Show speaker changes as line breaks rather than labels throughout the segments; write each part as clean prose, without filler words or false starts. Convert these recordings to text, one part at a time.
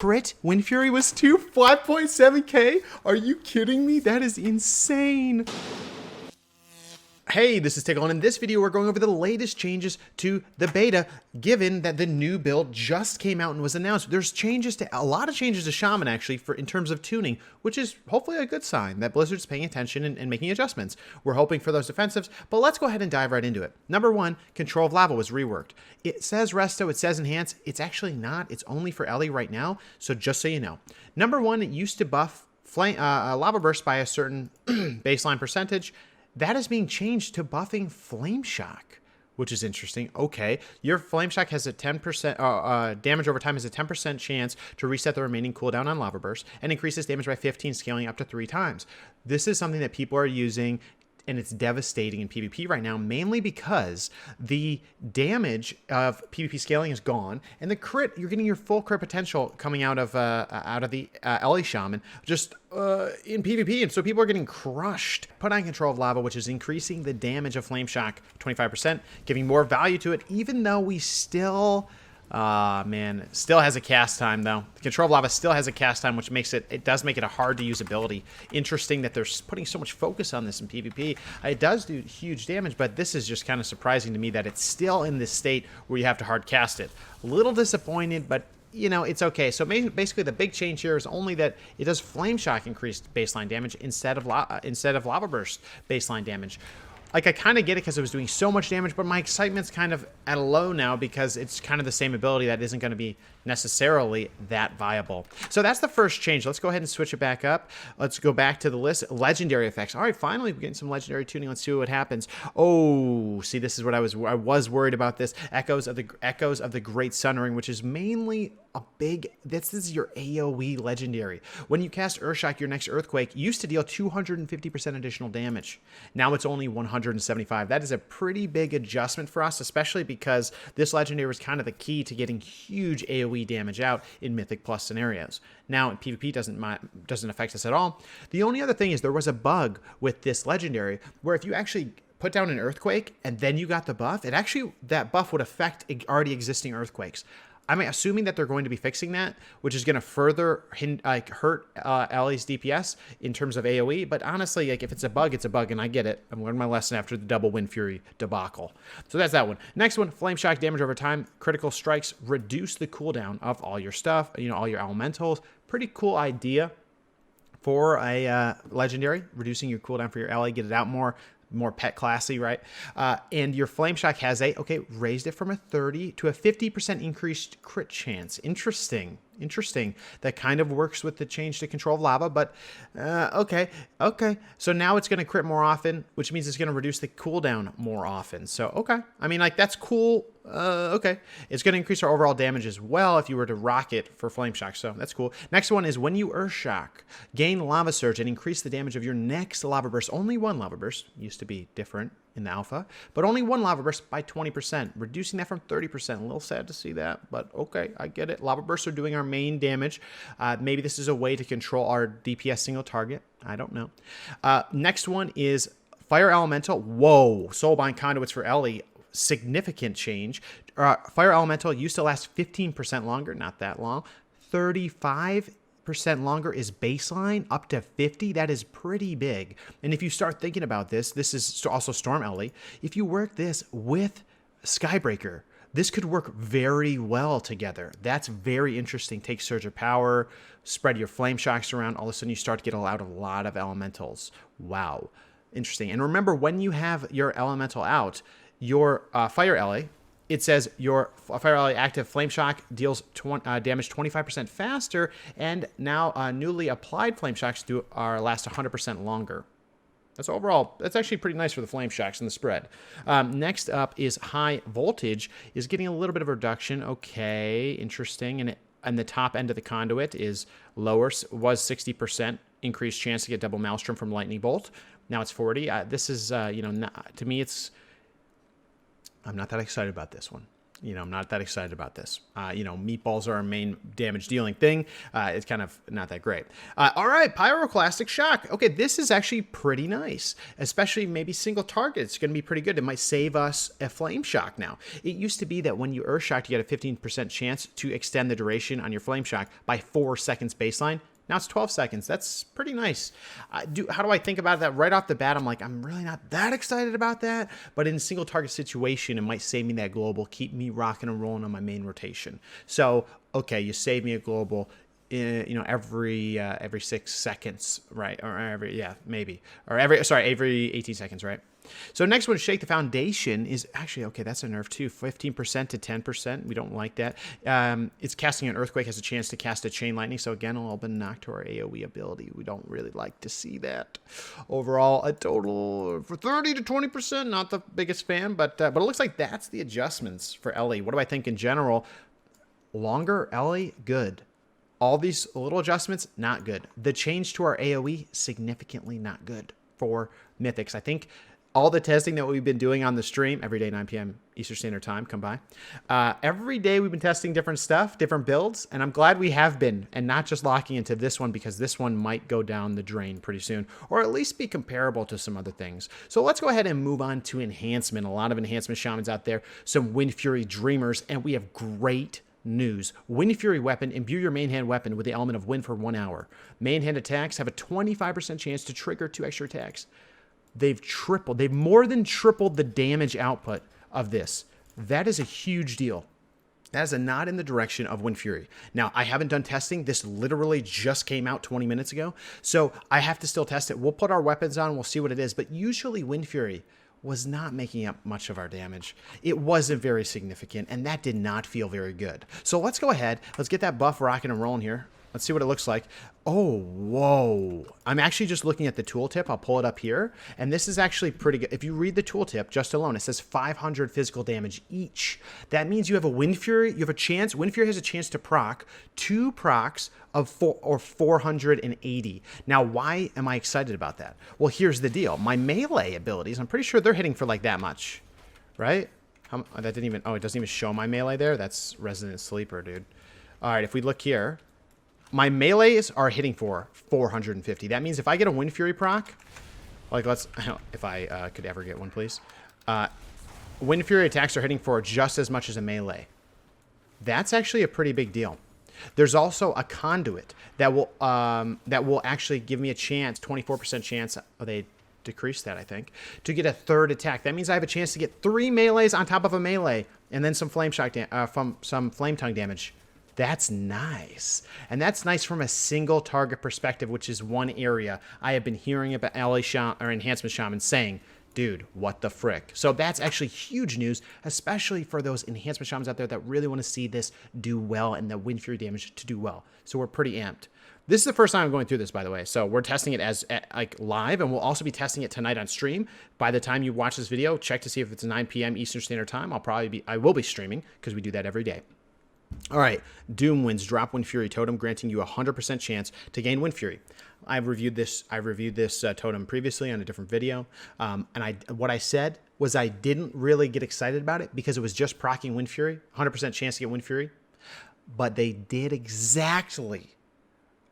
Crit Wind Fury was 5.7k? Are you kidding me? That is insane. Hey, this is Tiqqle, and in this video we're going over the latest changes to the beta, given that the new build just came out and was announced. There's a lot of changes to Shaman actually in terms of tuning, which is hopefully a good sign that Blizzard's paying attention and making adjustments. We're hoping for those defensives, but let's go ahead and dive right into it. Number one, Control of Lava was reworked. It says Resto, it says Enhance. It's actually not. It's only for Ellie right now, so just so you know. Number one, it used to buff Lava Burst by a certain baseline percentage. That is being changed to buffing Flame Shock, which is interesting. Okay, your Flame Shock has a 10% damage over time has a 10% chance to reset the remaining cooldown on Lava Burst and increases damage by 15, scaling up to 3 times. This is something that people are using, and it's devastating in PvP right now, mainly because the damage of PvP scaling is gone, and the crit, you're getting your full crit potential coming out of the Resto Shaman just in PvP, and so people are getting crushed. Put on Control of Lava, which is increasing the damage of Flame Shock 25%, giving more value to it, even though we still... still has a cast time though. The Control of Lava still has a cast time, which makes it does make it a hard to use ability. Interesting that they're putting so much focus on this in PvP. It does do huge damage, but this is just kind of surprising to me that it's still in this state where you have to hard cast it. A little disappointed, but you know, it's okay. So basically the big change here is only that it does Flame Shock increased baseline damage instead of Lava Burst baseline damage. Like, I kind of get it because it was doing so much damage, but my excitement's kind of at a low now because it's kind of the same ability that isn't going to be necessarily that viable. So that's the first change. Let's go ahead and switch it back up. Let's go back to the list. Legendary effects. All right, finally we're getting some legendary tuning. Let's see what happens. Oh, see, this is what I was worried about this. Echoes of the Great Sun Ring, which is mainly a big, this is your AoE legendary. When you cast Earthshock, your next Earthquake used to deal 250% additional damage. Now it's only 175. That is a pretty big adjustment for us, especially because this legendary is kind of the key to getting huge AoE damage out in Mythic Plus scenarios. Now, PvP doesn't affect us at all. The only other thing is there was a bug with this legendary where if you actually put down an Earthquake and then you got the buff, that buff would affect already existing Earthquakes. I'm assuming that they're going to be fixing that, which is going to further hurt Ellie's DPS in terms of AoE. But honestly, like, if it's a bug, it's a bug, and I get it. I'm learning my lesson after the double Wind Fury debacle. So that's that one. Next one, Flame Shock damage over time. Critical strikes reduce the cooldown of all your stuff, all your elementals. Pretty cool idea for a legendary, reducing your cooldown for your Ellie, get it out more pet classy, right? And your Flame Shock has raised it from a 30 to a 50% increased crit chance. Interesting. That kind of works with the change to Control of Lava, but okay. So now it's going to crit more often, which means it's going to reduce the cooldown more often. So, okay. I mean, like, that's cool. Okay. It's going to increase our overall damage as well if you were to rock it for Flame Shock, so that's cool. Next one is when you Earthshock, gain Lava Surge and increase the damage of your next Lava Burst. Only one Lava Burst. Used to be different in the alpha, but only one Lava Burst by 20%, reducing that from 30%. A little sad to see that, but okay, I get it. Lava Bursts are doing our main damage. Maybe this is a way to control our DPS single target. I don't know. Next one is Fire Elemental. Whoa, Soulbind Conduits for Ellie. Significant change. Fire Elemental used to last 15% longer, not that long. 35% longer is baseline, up to 50. That is pretty big. And if you start thinking about this is also Storm Ellie. If you work this with Skybreaker, this could work very well together. That's very interesting. Take Surge of Power, spread your Flame Shocks around. All of a sudden you start to get out a lot of elementals. Wow. Interesting. And remember, when you have your elemental out, your Fire Ellie, it says your Fire Ellie active Flame Shock deals damage 25% faster, and now newly applied Flame Shocks last 100% longer. That's actually pretty nice for the Flame Shocks and the spread. Next up is High Voltage is getting a little bit of a reduction. Okay, interesting. And the top end of the conduit is lower. Was 60% increased chance to get double Maelstrom from Lightning Bolt. Now it's 40. This is to me, I'm not that excited about this one. you know, I'm not that excited about this. You know, meatballs are our main damage dealing thing. It's kind of not that great. All right, Pyroclastic Shock. Okay, this is actually pretty nice, especially maybe single target. It's going to be pretty good. It might save us a Flame Shock now. It used to be that when you Earth Shocked, you get a 15% chance to extend the duration on your Flame Shock by 4 seconds baseline. Now it's 12 seconds. That's pretty nice. How do I think about that? Right off the bat, I'm like, I'm really not that excited about that. But in a single target situation, it might save me that global, keep me rocking and rolling on my main rotation. So, okay, you save me a global, you know, every 6 seconds, right? Or every, yeah, maybe. Or every 18 seconds, right? So next one, Shake the Foundation, is actually, okay, that's a nerf too. 15% to 10%. We don't like that. It's casting an Earthquake, has a chance to cast a Chain Lightning. So again, a little bit knocked to our AoE ability. We don't really like to see that. Overall, a total for 30 to 20%. Not the biggest fan, but it looks like that's the adjustments for Ellie. What do I think in general? Longer Ellie, good. All these little adjustments, not good. The change to our AoE, significantly not good for Mythics. I think all the testing that we've been doing on the stream, every day 9 p.m. Eastern Standard Time, come by. Every day we've been testing different stuff, different builds, and I'm glad we have been, and not just locking into this one, because this one might go down the drain pretty soon, or at least be comparable to some other things. So let's go ahead and move on to enhancement. A lot of enhancement shamans out there, some Wind Fury Dreamers, and we have great news. Wind Fury weapon, imbue your main hand weapon with the element of wind for 1 hour. Main hand attacks have a 25% chance to trigger 2 extra attacks. They've more than tripled the damage output of this. That is a huge deal. That is a nod in the direction of Wind Fury. Now, I haven't done testing. This literally just came out 20 minutes ago. So I have to still test it. We'll put our weapons on. We'll see what it is. But usually Wind Fury was not making up much of our damage. It wasn't very significant, and that did not feel very good. So let's go ahead. Let's get that buff rocking and rolling here. Let's see what it looks like. Oh, whoa. I'm actually just looking at the tooltip. I'll pull it up here. And this is actually pretty good. If you read the tooltip just alone, it says 500 physical damage each. That means you have a Wind Fury. You have a chance. Wind Fury has a chance to proc 2 procs of 480. Now, why am I excited about that? Well, here's the deal. My melee abilities, I'm pretty sure they're hitting for like that much, right? That didn't even, oh, it doesn't even show my melee there. That's Resident Sleeper, dude. All right, if we look here, my melees are hitting for 450. That means if I get a Wind Fury proc, like if I could ever get one, please. Wind Fury attacks are hitting for just as much as a melee. That's actually a pretty big deal. There's also a conduit that will actually give me a chance, 24% chance. Oh, they decreased that, I think, to get a 3rd attack. That means I have a chance to get 3 melees on top of a melee, and then some flame shock, some flame tongue damage. That's nice. And that's nice from a single target perspective, which is one area I have been hearing about Enhancement Shaman saying, dude, what the frick? So that's actually huge news, especially for those Enhancement Shamans out there that really want to see this do well and the Wind Fury damage to do well. So we're pretty amped. This is the first time I'm going through this, by the way. So we're testing it like live, and we'll also be testing it tonight on stream. By the time you watch this video, check to see if it's 9 p.m. Eastern Standard Time. I will be streaming because we do that every day. All right, Doom Winds, drop Wind Fury totem, granting you a 100% chance to gain Wind Fury. I've reviewed this totem previously on a different video, and what I said was I didn't really get excited about it because it was just proccing Wind Fury, 100% chance to get Wind Fury, but they did exactly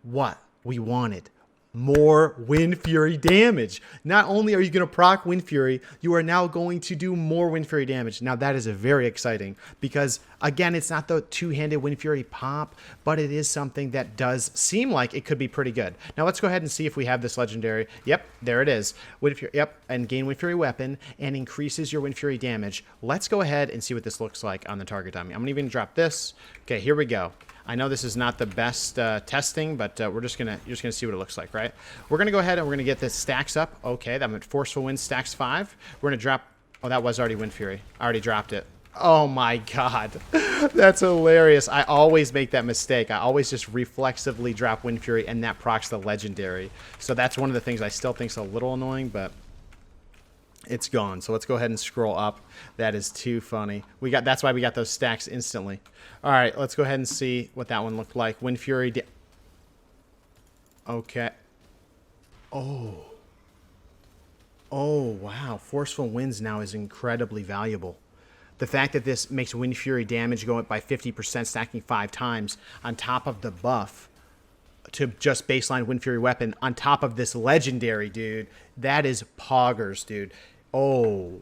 what we wanted. More Wind Fury damage. Not only are you going to proc Wind Fury, you are now going to do more Wind Fury damage. Now that is very exciting because, again, it's not the two-handed Wind Fury pop, but it is something that does seem like it could be pretty good. Now let's go ahead and see if we have this legendary. Yep, there it is. Wind Fury, yep, and gain Wind Fury weapon and increases your Wind Fury damage. Let's go ahead and see what this looks like on the target dummy. I'm going to even drop this. Okay, here we go. I know this is not the best testing, but you're just gonna see what it looks like, right? We're gonna go ahead and we're gonna get this stacks up. Okay, that meant Forceful Wind stacks 5. We're gonna drop. Oh, that was already Wind Fury. I already dropped it. Oh my god, that's hilarious. I always make that mistake. I always just reflexively drop Wind Fury, and that procs the legendary. So that's one of the things I still think is a little annoying, but it's gone. So let's go ahead and scroll up. That is too funny. That's why we got those stacks instantly. All right, let's go ahead and see what that one looked like. Wind Fury. Okay. Oh, wow. Forceful Winds now is incredibly valuable. The fact that this makes Wind Fury damage go up by 50%, stacking 5 times on top of the buff to just baseline Wind Fury weapon on top of this legendary, dude. That is poggers, dude. Oh,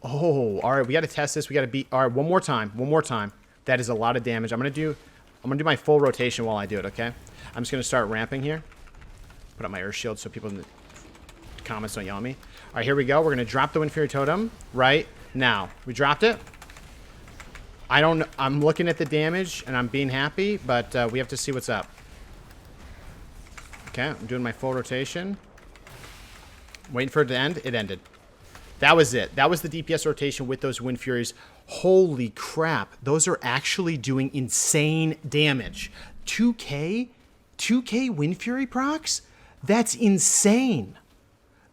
all right. We got to test this. We got to beat. All right, one more time. That is a lot of damage. I'm gonna do my full rotation while I do it. Okay. I'm just gonna start ramping here. Put up my Earth Shield so people in the comments don't yell at me. All right, here we go. We're gonna drop the Wind Fury Totem right now. We dropped it. I don't know. I'm looking at the damage and I'm being happy, but we have to see what's up. Okay, I'm doing my full rotation. Waiting for it to end. It ended. That was it. That was the DPS rotation with those Wind Furies. Holy crap. Those are actually doing insane damage. 2K? 2K Wind Fury procs? That's insane.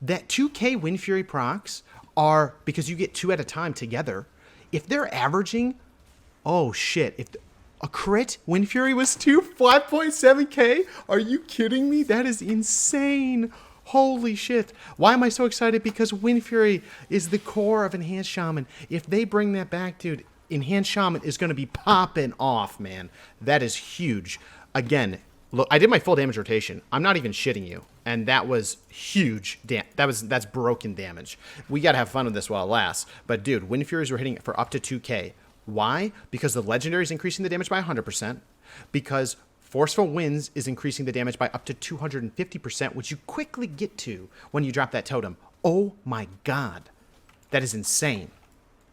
That 2K Wind Fury procs are, because you get 2 at a time together, if they're averaging, oh shit, if a crit Wind Fury was 5.7K? Are you kidding me? That is insane. Holy shit. Why am I so excited? Because Wind Fury is the core of Enhanced Shaman. If they bring that back, dude, Enhanced Shaman is going to be popping off, man. That is huge. Again, look, I did my full damage rotation. I'm not even shitting you. And that was huge. That's broken damage. We got to have fun with this while it lasts. But dude, Wind Furies were hitting for up to 2K. Why? Because the legendary is increasing the damage by 100%. Because Forceful Winds is increasing the damage by up to 250%, which you quickly get to when you drop that totem. Oh my god. That is insane.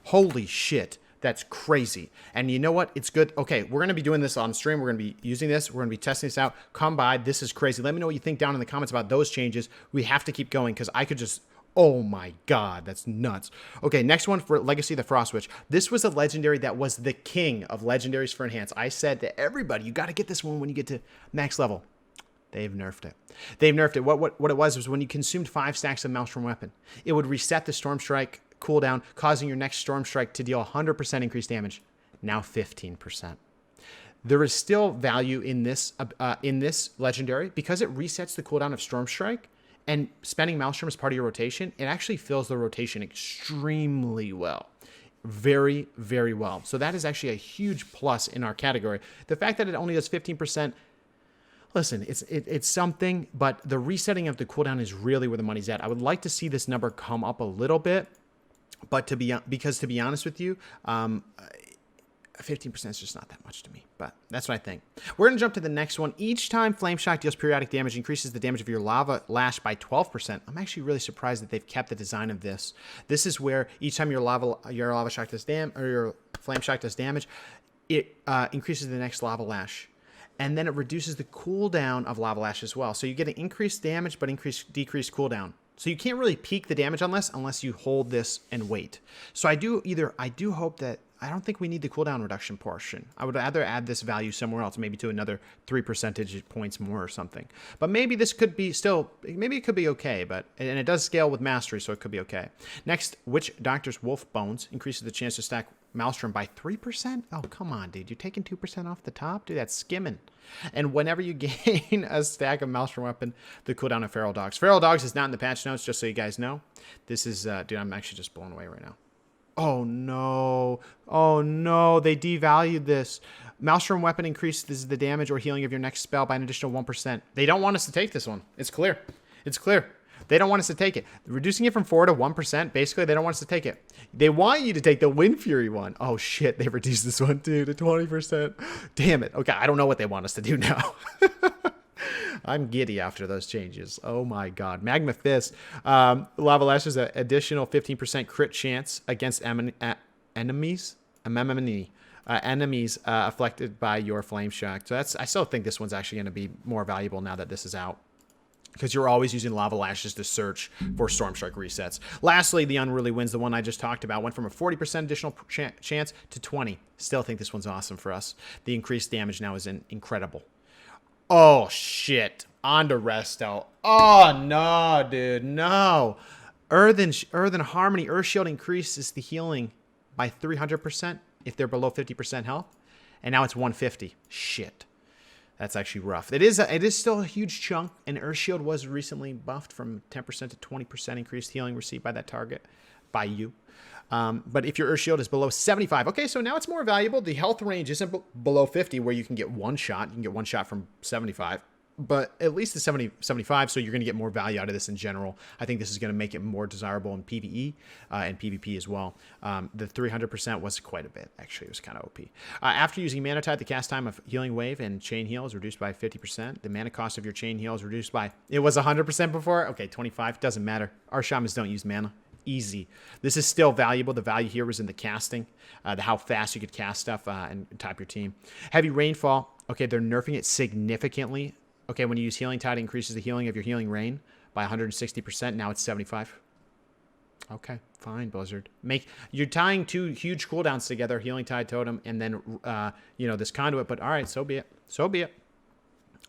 Holy shit. That's crazy. And you know what? It's good. Okay, we're going to be doing this on stream. We're going to be using this. We're going to be testing this out. Come by. This is crazy. Let me know what you think down in the comments about those changes. We have to keep going because I could just... Oh my god, that's nuts. Okay, next one for Legacy of the Frost Witch. This was a legendary that was the king of legendaries for Enhance. I said to everybody, you got to get this one when you get to max level. They've nerfed it. They've nerfed it. What it was when you consumed 5 stacks of Maelstrom Weapon, it would reset the Storm Strike cooldown, causing your next Storm Strike to deal 100% increased damage. Now 15%. There is still value in this legendary because it resets the cooldown of Storm Strike. And spending Maelstrom as part of your rotation, it actually fills the rotation extremely well. Very, very well. So that is actually a huge plus in our category. The fact that it only does 15%, listen, it's something, but the resetting of the cooldown is really where the money's at. I would like to see this number come up a little bit, but to be honest with you, 15% is just not that much to me, but that's what I think. We're going to jump to the next one. Each time Flame Shock deals periodic damage, increases the damage of your Lava Lash by 12%. I'm actually really surprised that they've kept the design of this. This is where each time your Lava Shock does your Flame Shock does damage, it increases the next Lava Lash. And then it reduces the cooldown of Lava Lash as well. So you get an increased damage, but decreased cooldown. So you can't really peak the damage unless you hold this and wait. So I do hope that, I don't think we need the cooldown reduction portion. I would rather add this value somewhere else, maybe to another 3 percentage points more or something. But maybe this could be maybe it could be okay, and it does scale with mastery, so it could be okay. Next, Witch Doctor's Wolf Bones increases the chance to stack Maelstrom by 3%? Oh, come on, dude. You're taking 2% off the top? Dude, that's skimming. And whenever you gain a stack of Maelstrom Weapon, the cooldown of Feral Dogs. Feral Dogs is not in the patch notes, just so you guys know. This is, dude, I'm actually just blown away right now. Oh no. Oh no, they devalued this. Maelstrom Weapon increases the damage or healing of your next spell by an additional 1%. They don't want us to take this one. It's clear. It's clear. They don't want us to take it. Reducing it from 4 to 1%, basically, they don't want us to take it. They want you to take the Wind Fury one. Oh shit, they reduced this one too to 20%. Damn it. Okay, I don't know what they want us to do now. I'm giddy after those changes. Oh my god. Magma Fist. Lava Lash is an additional 15% crit chance against enemies afflicted by your Flame Shock. So I still think this one's actually going to be more valuable now that this is out, because you're always using Lava Lashes to search for Storm Strike resets. Lastly, the Unruly Winds, the one I just talked about, went from a 40% additional chance to 20. Still think this one's awesome for us. The increased damage now is incredible. Oh, shit. On to Resto. Oh, no, dude. No. Earthen Harmony. Earth Shield increases the healing by 300% if they're below 50% health. And now it's 150. Shit. That's actually rough. It is still a huge chunk. And Earth Shield was recently buffed from 10% to 20% increased healing received by that target. by you. But if your Earth Shield is below 75, okay, so now it's more valuable. The health range isn't below 50 where you can get one shot. You can get one shot from 75, but at least it's 75, so you're going to get more value out of this in general. I think this is going to make it more desirable in PvE and PvP as well. The 300% was quite a bit, actually. It was kind of OP. After using Mana Tide, the cast time of Healing Wave and Chain Heal is reduced by 50%. The mana cost of your Chain Heal is reduced by, it was 100% before? Okay, 25, doesn't matter. Our shamans don't use mana. Easy. This is still valuable. The value here was in the casting, how fast you could cast stuff and type your team. Heavy Rainfall. Okay, they're nerfing it significantly. Okay, when you use Healing Tide, it increases the healing of your Healing Rain by 160%. Now it's 75. Okay, fine, Blizzard. You're tying two huge cooldowns together, Healing Tide Totem, and then this conduit. But all right, so be it. So be it.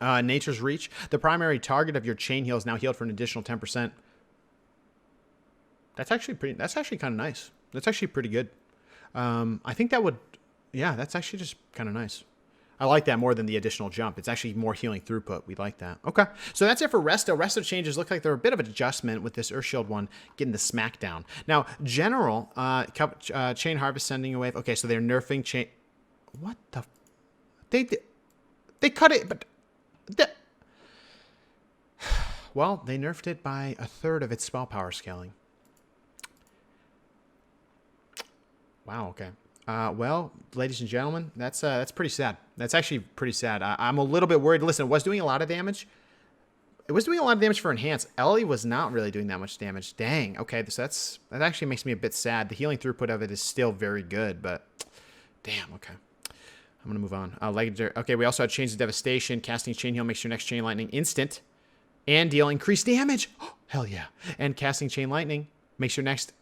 Nature's Reach. The primary target of your Chain Heal is now healed for an additional 10%. That's actually kind of nice. That's actually pretty good. I think that would, yeah, that's actually just kind of nice. I like that more than the additional jump. It's actually more healing throughput. We like that. Okay, so that's it for Resto. Resto changes look like they're a bit of an adjustment with this Earth Shield one getting the smackdown. Now, general, Chain Harvest sending a wave. Okay, so they're nerfing Chain. What the? They cut it, but. Well, they nerfed it by 1/3 of its spell power scaling. Wow, okay. Well, ladies and gentlemen, that's pretty sad. That's actually pretty sad. I'm a little bit worried. Listen, it was doing a lot of damage. It was doing a lot of damage for Enhance. Ellie was not really doing that much damage. Dang. Okay, so that actually makes me a bit sad. The healing throughput of it is still very good, but damn, okay. I'm going to move on. Legendary. Okay, we also had Chains of Devastation. Casting Chain Heal makes your next Chain Lightning instant and deal increased damage. Oh, hell yeah. And casting Chain Lightning makes your next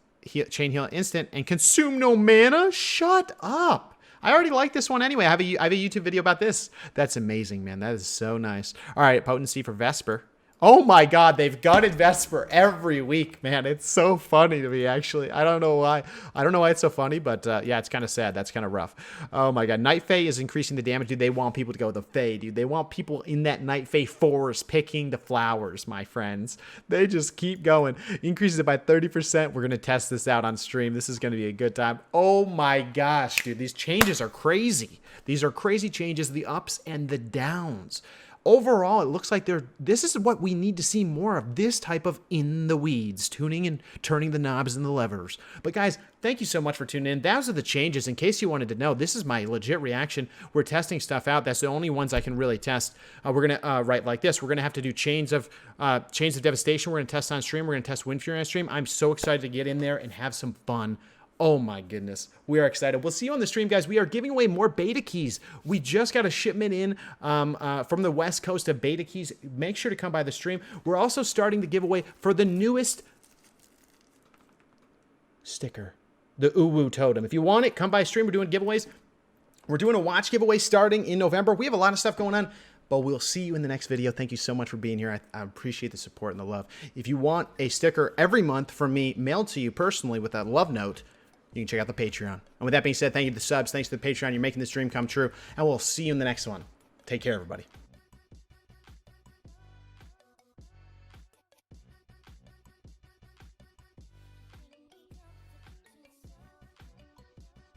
Chain Heal instant and consume no mana. Shut up. I already like this one anyway. I have a YouTube video about this. That's amazing, man. That is so nice. All right, potency for Vesper. Oh my God, they've gutted Vesper every week, man. It's so funny to me, actually. I don't know why. I don't know why it's so funny, but yeah, it's kind of sad. That's kind of rough. Oh my God, Night Fae is increasing the damage. Dude, they want people to go with the Fae, dude. They want people in that Night Fae forest picking the flowers, my friends. They just keep going. Increases it by 30%. We're going to test this out on stream. This is going to be a good time. Oh my gosh, dude. These changes are crazy. These are crazy changes, the ups and the downs. Overall, it looks like this is what we need to see more of, this type of in the weeds, tuning and turning the knobs and the levers. But guys, thank you so much for tuning in. Those are the changes. In case you wanted to know, this is my legit reaction. We're testing stuff out. That's the only ones I can really test. We're going to write like this. We're going to have to do Chains of Devastation. We're going to test on stream. We're going to test Wind Fury on stream. I'm so excited to get in there and have some fun. Oh my goodness. We are excited. We'll see you on the stream, guys. We are giving away more beta keys. We just got a shipment in from the West Coast of beta keys. Make sure to come by the stream. We're also starting to give away for the newest sticker, the Uwu Totem. If you want it, come by stream. We're doing giveaways. We're doing a watch giveaway starting in November. We have a lot of stuff going on, but we'll see you in the next video. Thank you so much for being here. I appreciate the support and the love. If you want a sticker every month from me mailed to you personally with a love note, you can check out the Patreon. And with that being said, thank you to the subs. Thanks to the Patreon. You're making this dream come true. And we'll see you in the next one. Take care, everybody.